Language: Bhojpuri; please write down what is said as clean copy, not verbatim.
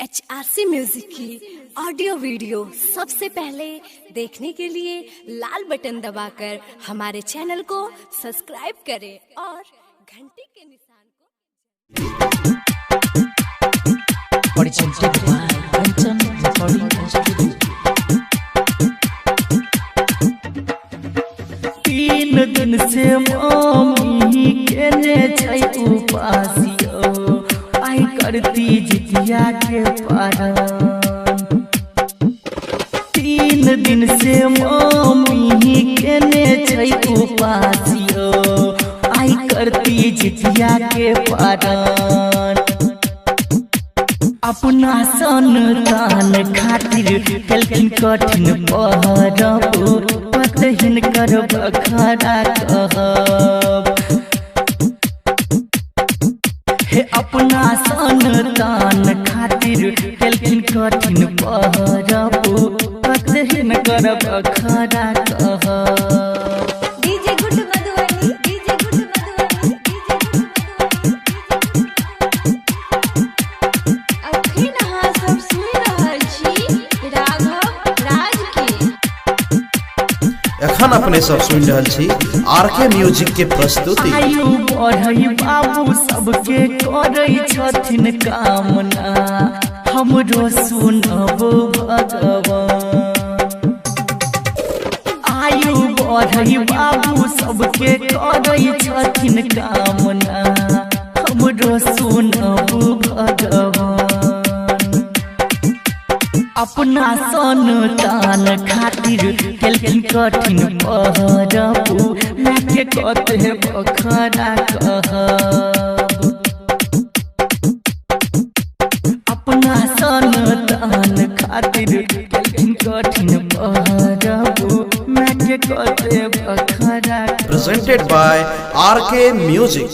HRC म्यूजिक की ऑडियो वीडियो सबसे पहले देखने के लिए लाल बटन दबाकर हमारे चैनल को सब्सक्राइब करें और घंटी के निशान को 3 दिन से मम्मी केने छै उपासियो आई करती जितिया के पारण। 3 दिन से मम्मी केने छै उपासियो आई करती जितिया के पारण। अपना संतान खातिर कलकिन कठिन पहरब पतहिन करब खड़ा कहब। हे अपना संतान खातिर कलकिन कठिन पहरब पतहिन करब खड़ा कहब। DJ good Madhubani DJ good Madhubani अखन अहाँ सब सुनि रहल छी राघव राज के। एखन अपने सब सुन रहल छी आरके म्यूजिक के प्रस्तुति। आयु बढ़ई बाबू सबके करै छथिन कामना हमरो सुनब भगवान। आयु बढ़ई बाबू सबके करै छथिन कामना हमरो सुनब भगवान। अपना संतान खातिर केलकिन कठिन पहरब मैं के कते बखरा कहब। अपना संतान खातिर केलकिन कठिन पहरब मैं के कते बखरा। Presented by RK Music।